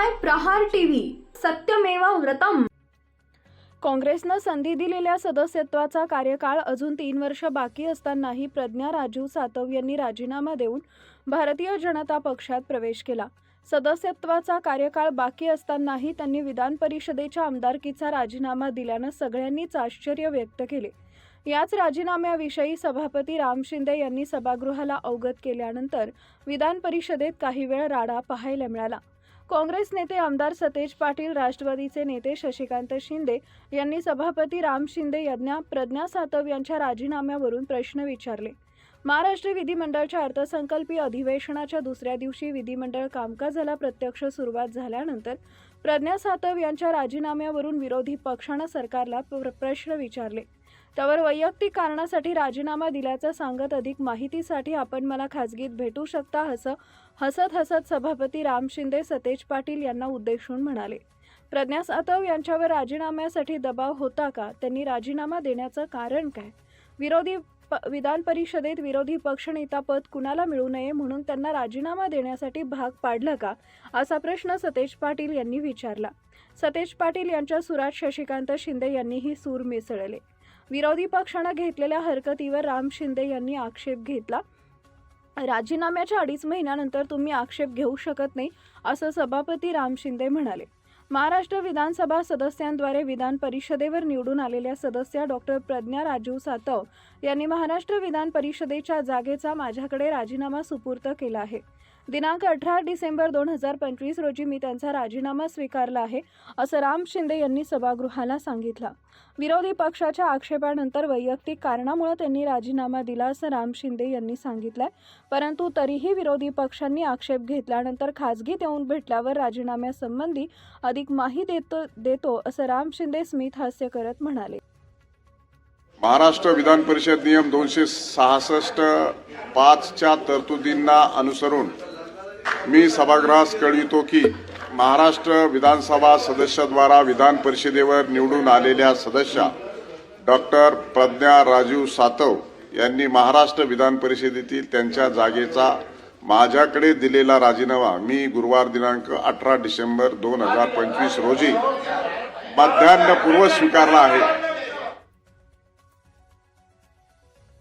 पाहताय प्रहार टीव्ही, सत्यमेव व्रतम। काँग्रेसनं संधी दिलेल्या सदस्यत्वाचा कार्यकाळ अजून 3 वर्ष बाकी असतानाही प्रज्ञा राजू सातव यांनी राजीनामा देऊन भारतीय जनता पक्षात प्रवेश केला। सदस्यत्वाचा कार्यकाळ बाकी असतानाही त्यांनी विधान परिषदेच्या आमदारकीचा राजीनामा दिल्यानं सगळ्यांनीच आश्चर्य व्यक्त केले। याच राजीनाम्याविषयी सभापती राम शिंदे यांनी सभागृहाला अवगत केल्यानंतर विधान परिषदेत काही वेळ राडा पाहायला मिळाला। काँग्रेस नेते आमदार सतेज पाटील, राष्ट्रवादीचे नेते शशिकांत शिंदे यांनी सभापती राम शिंदे यांना प्रज्ञा सातव यांच्या राजीनाम्यावरून प्रश्न विचारले। महाराष्ट्र विधिमंडळाच्या अर्थसंकल्पीय अधिवेशनाच्या दुसऱ्या दिवशी विधिमंडळ कामकाजाला प्रत्यक्ष सुरुवात झाल्यानंतर प्रज्ञा सातव यांच्या राजीनाम्यावरून विरोधी पक्षानं सरकारला प्रश्न विचारले। त्यावर वैयक्तिक कारणासाठी राजीनामा दिल्याचं सांगत अधिक माहितीसाठी आपण मला खासगीत भेटू शकता असं हसत सभापती राम शिंदे सतेज पाटील यांना उद्देशून म्हणाले। प्रज्ञा सातव यांच्यावर राजीनाम्यासाठी दबाव होता का? त्यांनी राजीनामा देण्याचं कारण काय? विधान परिषदेत विरोधी पक्षनेता पद कुणाला मिळू नये म्हणून त्यांना राजीनामा देण्यासाठी भाग पाडलं का, असा प्रश्न सतेज पाटील यांनी विचारला। सतेज पाटील यांच्या सुरात शशिकांत शिंदे यांनीही सूर मिसळले। विरोधी पक्षानं घेतलेल्या हरकतीवर राम शिंदे यांनी आक्षेप घेतला। राजीनाम्याच्या 2.5 महिन्यानंतर तुम्ही आक्षेप घेऊ शकत नाही, असं सभापती राम शिंदे म्हणाले। महाराष्ट्र विधानसभा सदस्यांद्वारे विधान परिषदेवर निवडून आलेल्या सदस्य डॉक्टर प्रज्ञा राजू सातव यांनी महाराष्ट्र विधान परिषदेच्या जागेचा माझ्याकडे राजीनामा सुपूर्द केला आहे। दिनांक 18 डिसेंबर 2025 रोजी मी त्यांचा राजीनामा स्वीकारला आहे, असं राम शिंदे यांनी सभागृहाला सांगितलं। विरोधी पक्षाच्या आक्षेपानंतर वैयक्तिक कारणामुळे त्यांनी राजीनामा दिला असं राम शिंदे यांनी सांगितलंय। परंतु तरीही विरोधी पक्षांनी आक्षेप घेतल्यानंतर खासगीत येऊन भेटल्यावर राजीनाम्यासंबंधी अधिक माहिती देतो असं राम शिंदे स्मित हास्य करत म्हणाले। महाराष्ट्र विधान परिषद नियम 266(5) तरतुदींना अनुसरून मी सभागृहास कळवितो की महाराष्ट्र विधानसभा सदस्याद्वारा विधान परिषदेवर निवडून आलेल्या सदस्य डॉक्टर प्रज्ञा राजू सातव यांनी महाराष्ट्र विधान परिषदेतील त्यांच्या जागेचा माझ्याकडे दिलेला राजीनामा मी गुरुवार दिनांक 18 डिसेंबर 2025 रोजी मध्यान्हपूर्व स्वीकारला आहे।